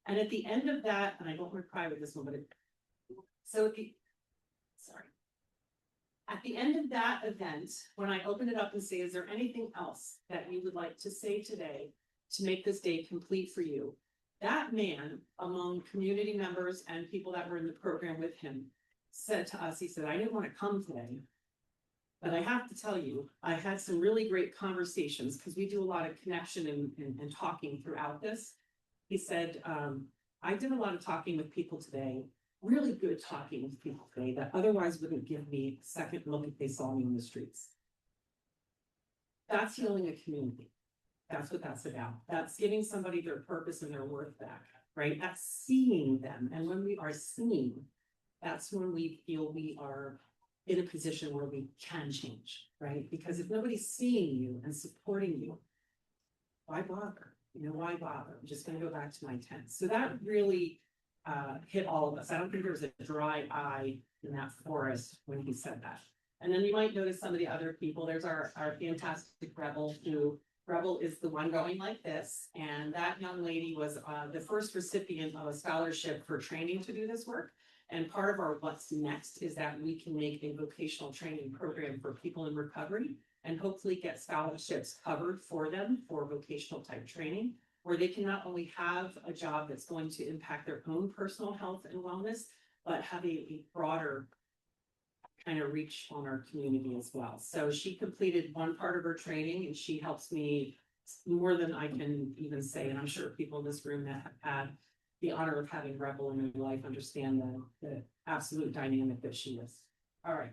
And at the end of that, and I don't want to cry with this one, but at the end of that event, when I open it up and say, is there anything else that you would like to say today to make this day complete for you? That man, among community members and people that were in the program with him, said to us, he said, I didn't want to come today, but I have to tell you, I had some really great conversations because we do a lot of connection and talking throughout this. He said, I did a lot of talking with people today really good talking with people today that otherwise wouldn't give me a second look if they saw me in the streets. That's healing a community. That's what that's about. That's giving somebody their purpose and their worth back, right? That's seeing them. And when we are seen, that's when we feel we are in a position where we can change, right? Because if nobody's seeing you and supporting you, why bother? You know, why bother? I'm just gonna go back to my tent. So that really hit all of us. I don't think there was a dry eye in that forest when he said that. And then you might notice some of the other people. There's our fantastic Rebel, who Rebel is the one going like this. And that young lady was the first recipient of a scholarship for training to do this work. And part of our what's next is that we can make a vocational training program for people in recovery and hopefully get scholarships covered for them for vocational type training, where they can not only have a job that's going to impact their own personal health and wellness, but have a broader kind of reach on our community as well. So she completed one part of her training and she helps me more than I can even say. And I'm sure people in this room that have had the honor of having Rebel in their life understand the absolute dynamic that she is. All right.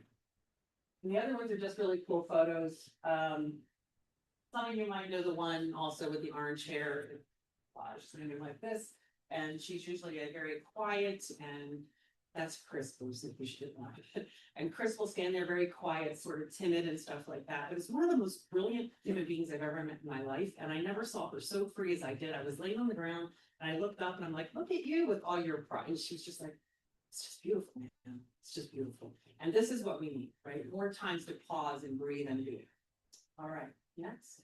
And the other ones are just really cool photos. Some of you might know the one also with the orange hair, something like this. And she's usually a very quiet, and that's Chris, if you should know. And Chris will stand there very quiet, sort of timid and stuff like that. But it's one of the most brilliant human beings I've ever met in my life. And I never saw her so free as I did. I was laying on the ground and I looked up and I'm like, look at you with all your pride. And she was just like, it's just beautiful, man. It's just beautiful. And this is what we need, right? More times to pause and breathe and do. All right, next.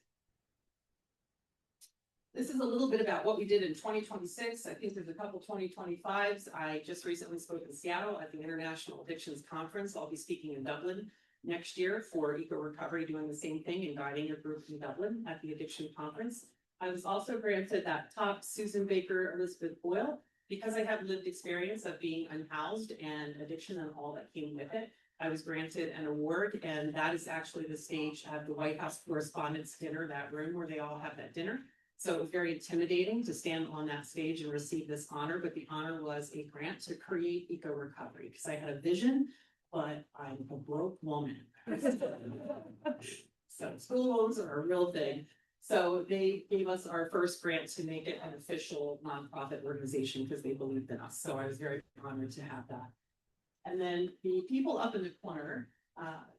This is a little bit about what we did in 2026. I think there's a couple 2025s. I just recently spoke in Seattle at the International Addictions Conference. I'll be speaking in Dublin next year for EcoRecovery, doing the same thing and guiding a group in Dublin at the Addiction Conference. I was also granted that top Susan Baker Elizabeth Boyle because I have lived experience of being unhoused and addiction and all that came with it. I was granted an award, and that is actually the stage at the White House Correspondents' Dinner, that room where they all have that dinner. So it was very intimidating to stand on that stage and receive this honor, but the honor was a grant to create EcoRecovery because I had a vision, but I'm a broke woman. So school loans are a real thing. So they gave us our first grant to make it an official nonprofit organization because they believed in us. So I was very honored to have that. And then the people up in the corner,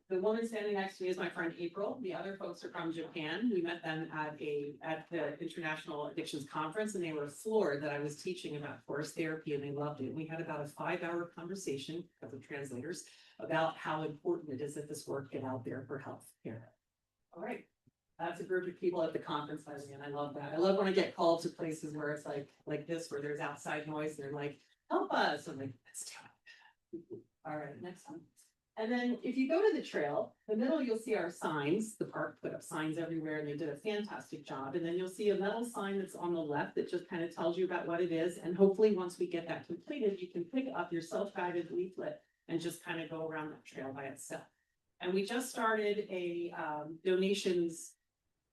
the woman standing next to me is my friend April. The other folks are from Japan. We met them at the International Addictions Conference, and they were floored that I was teaching about forest therapy, and they loved it. We had about a 5-hour conversation because of translators about how important it is that this work get out there for health care. All right. That's a group of people at the conference, and I love that. I love when I get called to places where it's like this, where there's outside noise. They're like, help us. I'm like, let's do it. All right, next one. And then if you go to the trail, the middle, you'll see our signs. The park put up signs everywhere and they did a fantastic job. And then you'll see a metal sign that's on the left that just kind of tells you about what it is. And hopefully once we get that completed, you can pick up your self-guided leaflet and just kind of go around that trail by itself. And we just started a donations.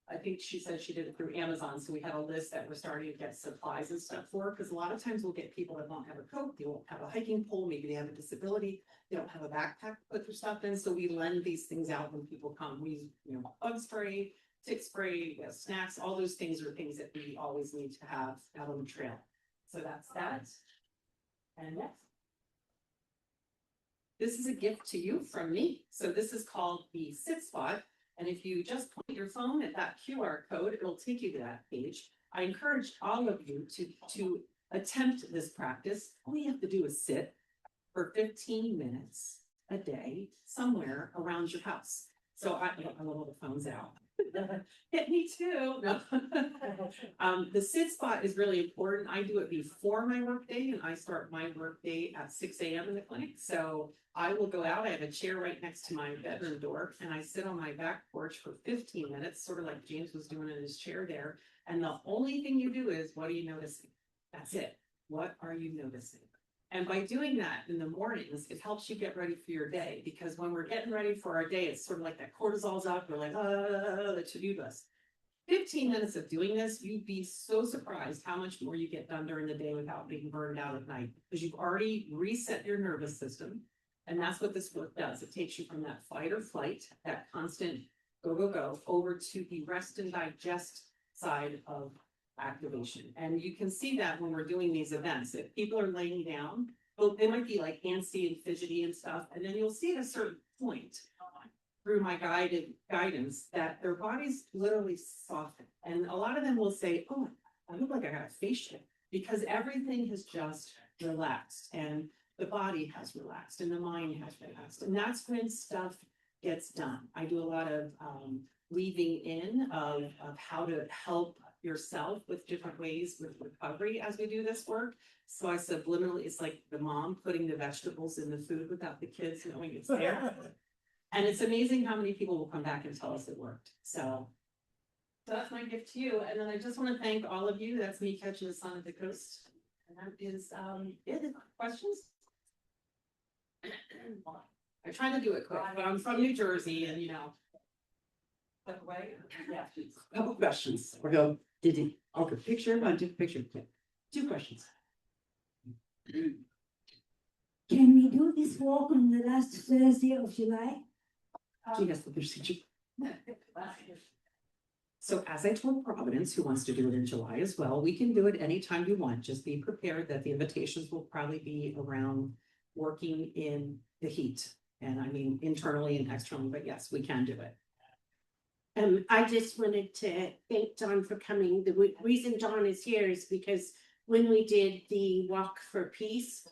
I think she said she did it through Amazon. So we had a list that we're starting to get supplies and stuff for, because a lot of times we'll get people that don't have a coat, they won't have a hiking pole, maybe they have a disability, they don't have a backpack to put their stuff in. So we lend these things out when people come. We use, bug spray, tick spray, snacks, all those things are things that we always need to have out on the trail. So that's that. And next. This is a gift to you from me. So this is called the Sit Spot. And if you just point your phone at that QR code, it'll take you to that page. I encourage all of you to attempt this practice. All you have to do is sit for 15 minutes a day somewhere around your house. So I love all the phones out. Hit me too. No. The sit spot is really important. I do it before my workday, and I start my workday at 6 a.m. in the clinic. So I will go out. I have a chair right next to my bedroom door, and I sit on my back porch for 15 minutes, sort of like James was doing in his chair there. And the only thing you do is, what are you noticing? That's it. What are you noticing? And by doing that in the mornings, it helps you get ready for your day, because when we're getting ready for our day, it's sort of like that cortisol's up. We're like, the to-do list. 15 minutes of doing this, you'd be so surprised how much more you get done during the day without being burned out at night. Because you've already reset your nervous system. And that's what this work does. It takes you from that fight or flight, that constant go, go, go, over to the rest and digest side of activation. And you can see that when we're doing these events. If people are laying down, well, they might be like antsy and fidgety and stuff. And then you'll see at a certain point through my guidance that their bodies literally soften. And a lot of them will say, oh, I look like I got a facial, because everything has just relaxed and the body has relaxed and the mind has relaxed. And that's when stuff gets done. I do a lot of weaving in of how to help yourself with different ways with recovery as we do this work. So I subliminally, it's like the mom putting the vegetables in the food without the kids knowing it's there. And it's amazing how many people will come back and tell us it worked. So that's my gift to you. And then I just want to thank all of you. That's me catching the sun at the coast. And that is it. Questions? I try to do it quick, but I'm from New Jersey and Step away. Yeah. Couple questions. We're going. Did it, okay, picture, one, two, picture, two questions. Can we do this walk on the last Thursday of July? Yes, the procedure. So as I told Providence, who wants to do it in July as well, we can do it anytime you want. Just be prepared that the invitations will probably be around working in the heat. And I mean, internally and externally, but yes, we can do it. I just wanted to thank Dawn for coming. The reason Dawn is here is because when we did the Walk for Peace,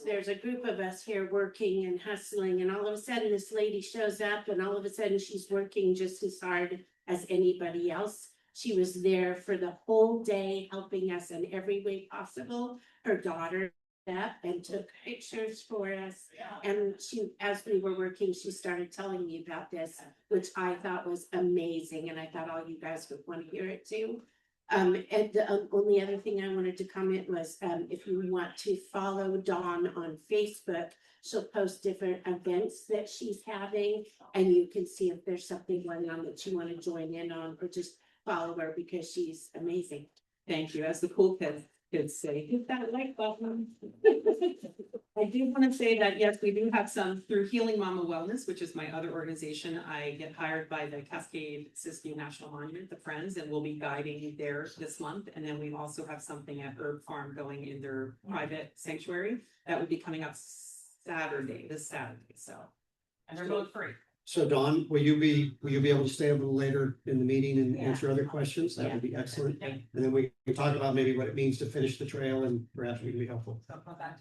there's a group of us here working and hustling, and all of a sudden this lady shows up, and all of a sudden she's working just as hard as anybody else. She was there for the whole day, helping us in every way possible. Her daughter up and took pictures for us, and she, as we were working, she started telling me about this, which I thought was amazing, and I thought all you guys would want to hear it too. And the only other thing I wanted to comment was, if you want to follow Dawn on Facebook, she'll post different events that she's having, and you can see if there's something going on that you want to join in on, or just follow her because she's amazing. Thank you. As the cool kids say, hit that like button. I do want to say that, yes, we do have some through Healing Mama Wellness, which is my other organization. I get hired by the Cascade Siskiyou National Monument, the Friends, and we'll be guiding there this month. And then we also have something at Herb Farm going in their private sanctuary that would be coming up this Saturday. So, and they're both free. So Dawn, will you be able to stay a little later in the meeting and answer other questions? That would be excellent. Yeah. And then we can talk about maybe what it means to finish the trail and perhaps we can be helpful.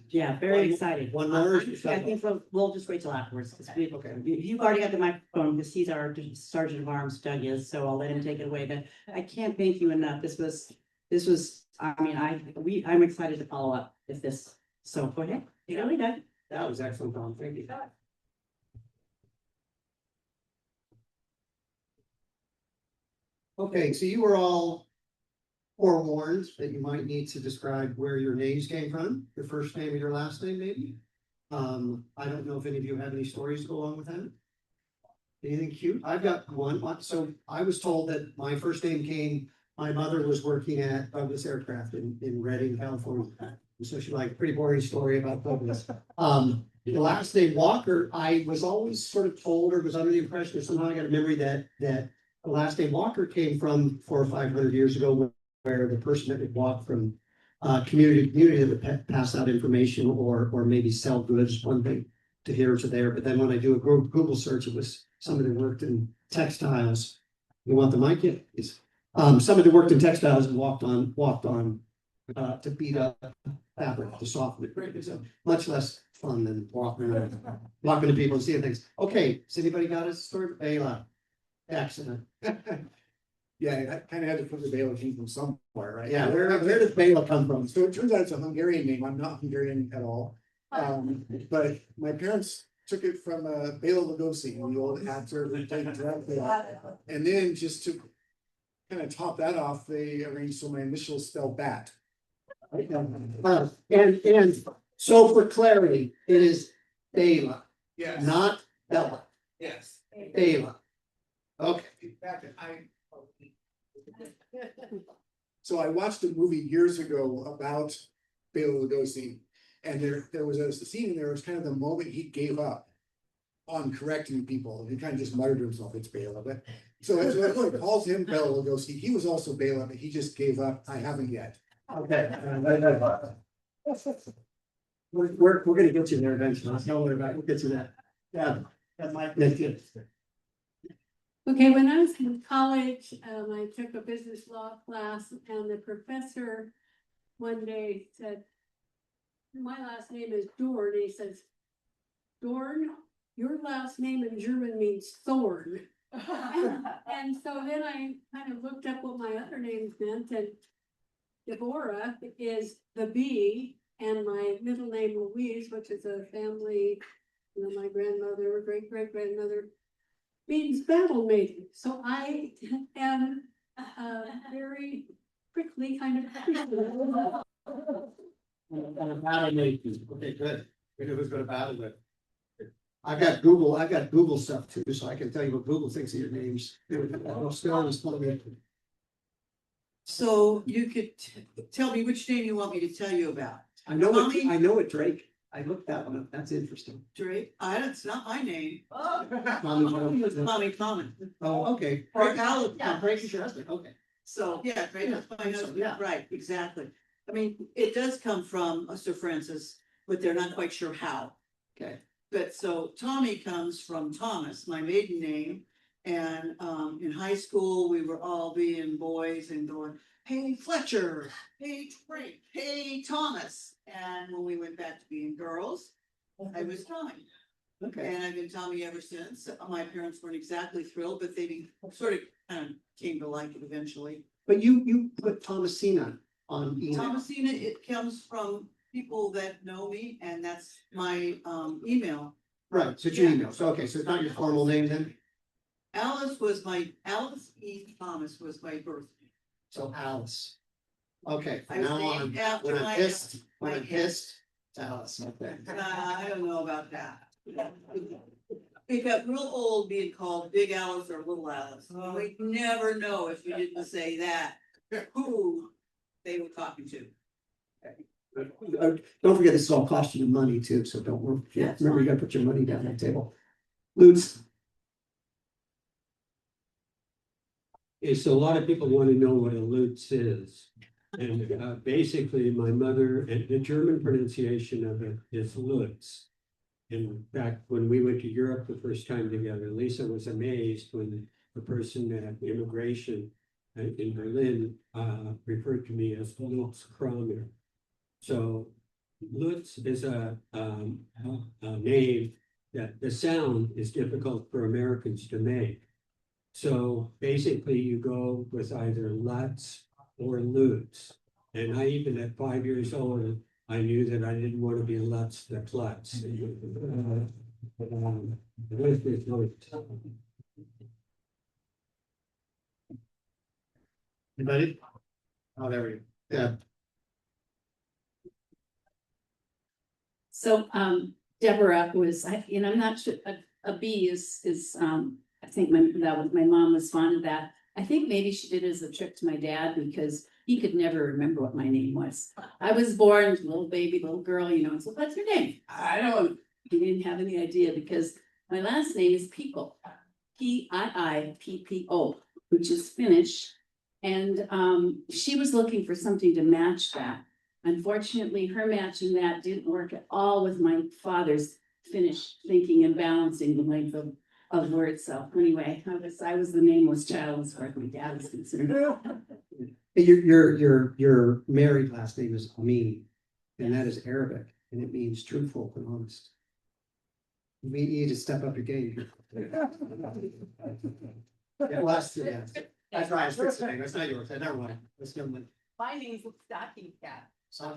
Yeah, very excited. One more? I think we'll just wait till afterwards. 'Cause Okay. you've already got the microphone because he's our Sergeant of Arms, Doug is, so I'll let him take it away. But I can't thank you enough. This was, I mean, I'm excited to follow up with this. So go ahead. Take it away, Doug. That was excellent, Dawn. Thank you. Okay, so you were all forewarned that you might need to describe where your names came from, your first name and your last name, maybe. I don't know if any of you have any stories to go along with that. Anything cute? I've got one. So I was told that my first name came, my mother was working at Douglas Aircraft in Redding, California. So she liked a pretty boring story about Douglas. The last name Walker, I was always sort of told or was under the impression, or somehow I got a memory that the last name Walker came from 400 or 500 years ago, where the person that would walk from community to community that would pass out information or maybe sell goods, one thing to here or to there. But then when I do a Google search, it was somebody that worked in textiles. You want the mic? Yeah. Somebody that worked in textiles and walked on to beat up fabric to soften it. Right? So much less fun than walking to people and seeing things. Okay, has anybody got a story? Ayla. Excellent. Yeah, I kind of had to put the Bela came from somewhere, right? Yeah, where does Bela come from? So it turns out it's a Hungarian name. I'm not Hungarian at all. But my parents took it from Bela Lugosi, the old actor who played Dracula. And then just to kind of top that off, they arranged so my initials spell bat. And so for clarity, it is Bela, Yes. not Bella. Yes. Bela. Okay. In fact, I So I watched a movie years ago about Bela Lugosi. And there was a scene, and there was kind of the moment he gave up on correcting people. He kind of just muttered to himself, "It's Bela." But so as everyone calls him Bela Lugosi, he was also Bela, but he just gave up. I haven't yet. Okay. We're gonna get you there eventually. Don't worry about it. We'll get you that. Yeah. That might make it. Okay, when I was in college, I took a business law class and the professor one day said, "My last name is Dorn." He says, "Dorn, your last name in German means thorn." And so then I kind of looked up what my other names meant, and Deborah is the bee, and my middle name Louise, which is a family, my grandmother or great-great-grandmother, means battle maiden. So I am very prickly kind of person. Okay, good. We know who's gonna battle with. I've got Google stuff too, so I can tell you what Google thinks of your names. So you could tell me which name you want me to tell you about. I know it, Drake. I looked that one up. That's interesting. Drake, it's not my name. Tommy, Tommy Common. Oh, okay. Drake Allen. Yeah, Drake is your husband. Okay. So, yeah, Drake, that's my husband. Yeah. Right, exactly. I mean, it does come from Sir Francis, but they're not quite sure how. Okay. But so Tommy comes from Thomas, my maiden name. And in high school, we were all being boys and going, "Hey Fletcher, hey Drake, hey Thomas." And when we went back to being girls, I was Tommy. Okay. And I've been Tommy ever since. My parents weren't exactly thrilled, but they sort of came to like it eventually. But you put Thomasina on email. Thomasina, it comes from people that know me, and that's my email. Right, so it's your email. So, okay, so it's not your formal name then? Alice E. Thomas was my birth name. So Alice. Okay, I from was now on, named after when I'm my- pissed, my it's Alice, okay. I don't know about that. It got real old being called Big Alice or Little Alice. We'd never know if you didn't say that, who they were talking to. Don't forget this all cost you money too, so don't worry. That's Remember, you fine. gotta put your money down on the table. Lutz, Okay, so a lot of people want to know what a Lutz is. And basically, my mother, and the German pronunciation of it is Lutz. In fact, when we went to Europe the first time together, Lisa was amazed when the person at immigration in Berlin referred to me as Lutz Kramer. So Lutz is a name that the sound is difficult for Americans to make. So basically you go with either Lutz or Lutz. And I even at 5 years old, I knew that I didn't want to be Lutz the Klutz. anybody? Oh, there we go. Yeah, So, Deborah was, I'm not sure, a bee is, I think my mom was fond of that. I think maybe she did it as a trick to my dad because he could never remember what my name was. I was born as a little baby, little girl, so what's your name? I don't, he didn't have any idea because my last name is People. Piippo, which is Finnish. And she was looking for something to match that. Unfortunately, her matching that didn't work at all with my father's Finnish thinking and balancing the length of words. So anyway, I was the nameless child as far as my dad was concerned. your married last name is Amin, and that is Arabic, and it means truthful and honest. You need to step up your game here. Yeah, last, yeah. That's right, it's Rick's name, that's not yours, never mind, let's give him My name's Stocking Cat. a.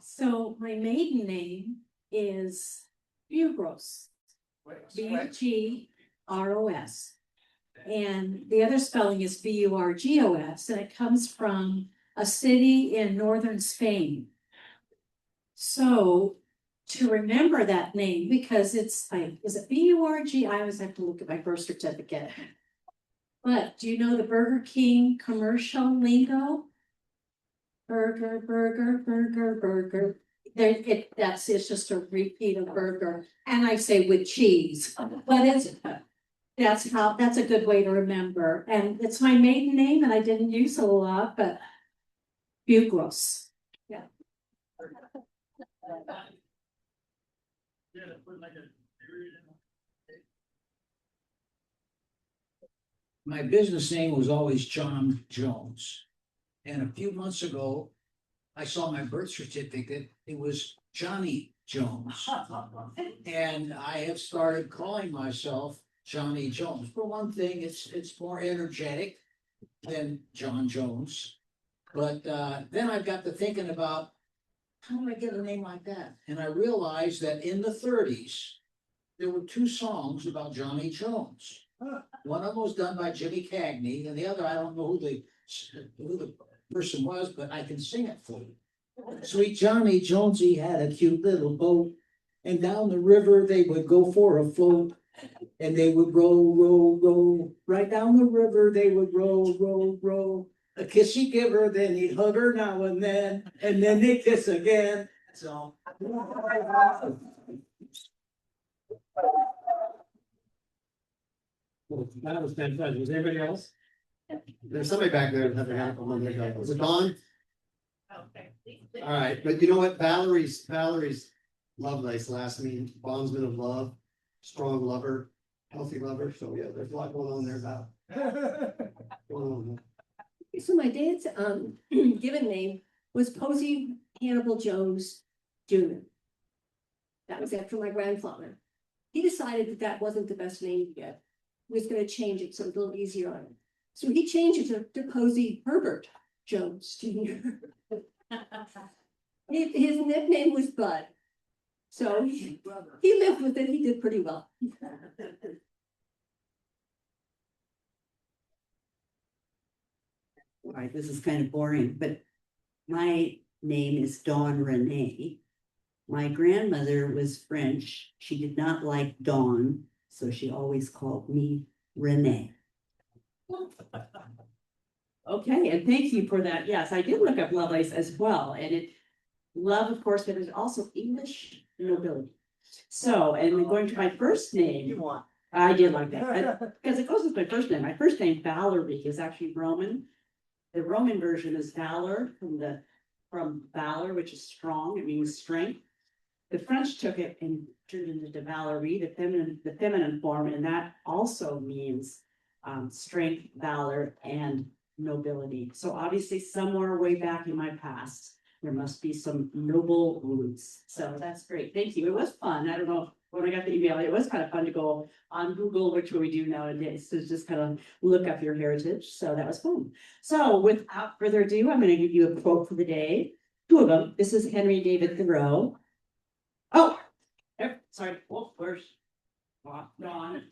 So my maiden name is Bugros. Bugros. And the other spelling is Burgos, and it comes from a city in northern Spain. So to remember that name, because it's like, is it Burg? I always have to look at my birth certificate. But do you know the Burger King commercial lingo? Burger, burger, burger, burger. It's just a repeat of burger, and I say with cheese, but that's a good way to remember, and it's my maiden name, and I didn't use it a lot, but Buglos, yeah. My business name was always John Jones. And a few months ago, I saw my birth certificate, it was Johnny Jones. And I have started calling myself Johnny Jones. For one thing, it's more energetic than John Jones. But then I got to thinking about, how do I get a name like that? And I realized that in the 30s, there were two songs about Johnny Jones. One of them was done by Jimmy Cagney, and the other, I don't know who the person was, but I can sing it for you. Sweet Johnny Jones, he had a cute little boat, and down the river they would go for a float, and they would row, row, row. Right down the river they would row, row, row. A kiss he'd give her, then he'd hug her now and then they'd kiss again. That's all. That was fantastic. Was anybody else? There's somebody back there that had their hand up a moment ago. Was it Dawn? All right, but you know what? Valerie's Lovelace last mean bondsman of love, strong lover, healthy lover. So yeah, there's a lot going on there about. Going on there. So my dad's given name was Posey Hannibal Jones Jr. That was after my grandfather. He decided that that wasn't the best name to get. He was going to change it so it's a little easier on him. So he changed it to Posey Herbert Jones Jr. His nickname was Bud. So he lived with it. He did pretty well. All right, this is kind of boring, but my name is Dawn Renee. My grandmother was French. She did not like Dawn, so she always called me Renee. Okay, and thank you for that. Yes, I did look up Lovelace as well, and love, of course, but it's also English nobility. So, and then going to my first name, I did like that, because it goes with my first name. My first name, Valerie, is actually Roman. The Roman version is valor from valor, which is strong. It means strength. The French took it and turned it into Valerie, the feminine form, and that also means strength, valor, and nobility. So obviously, somewhere way back in my past, there must be some noble roots. So that's great. Thank you. It was fun. I don't know when I got the email, it was kind of fun to go on Google, which we do nowadays, to just kind of look up your heritage. So that was fun. So without further ado, I'm going to give you a quote for the day. Two of them. This is Henry David Thoreau. Oh, sorry. Oh, where's Dawn?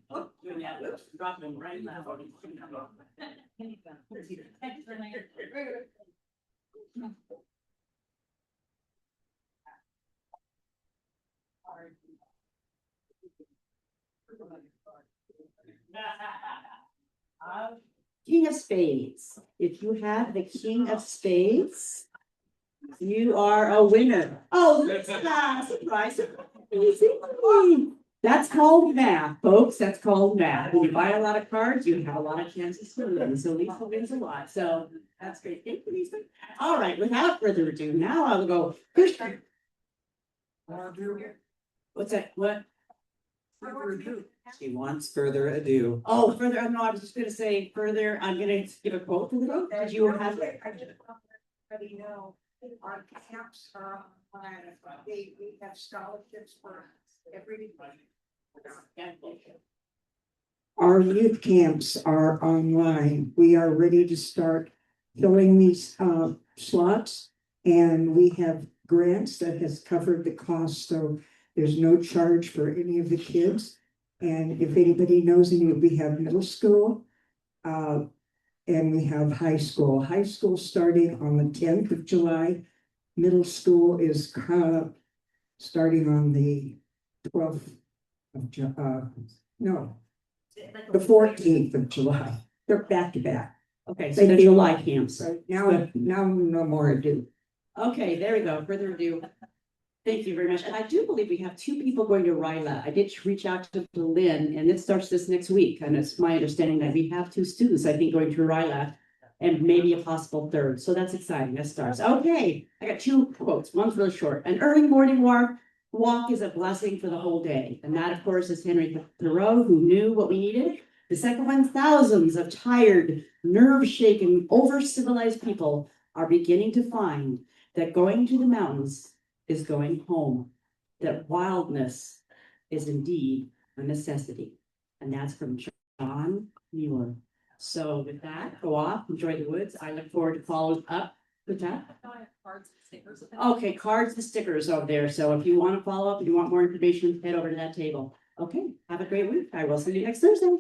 Oh, doing that. Whoops, dropping them right now. King of Spades. If you have the King of Spades, you are a winner. Oh, look at that. Surprise. That's called math, folks. That's called math. When you buy a lot of cards, you have a lot of chances to win. So Lisa wins a lot. So that's great. Thank you, Lisa. All right, without further ado, now I'll go. What's that? What? She wants further ado. Oh, further. Oh, no, I was just gonna say further. I'm gonna give a quote for the day. Did you have it? Already know, our camps are online. We have scholarships for every. Our youth camps are online. We are ready to start filling these slots, and we have grants that has covered the cost, so there's no charge for any of the kids. And if anybody knows any, we have middle school, and we have high school. High school starting on the 10th of July. Middle school is starting on the 12th of no, The 14th of July. They're back to back. Okay, so the July camps. So now no more ado. Okay, there we go. Further ado. Thank you very much. And I do believe we have two people going to RILA. I did reach out to Lynn, and it starts this next week. And it's my understanding that we have two students, I think, going to RILA and maybe a possible third. So that's exciting. That starts. Okay, I got two quotes. One's really short. An early morning walk is a blessing for the whole day. And that, of course, is Henry Thoreau, who knew what we needed. The second one, thousands of tired, nerve-shaken, over-civilized people are beginning to find that going to the mountains is going home, that wildness is indeed a necessity. And that's from John Muir. So with that, go off, enjoy the woods. I look forward to following up with that. Okay, cards and stickers over there. So if you want to follow up and you want more information, head over to that table. Okay, have a great week. I will see you next Thursday.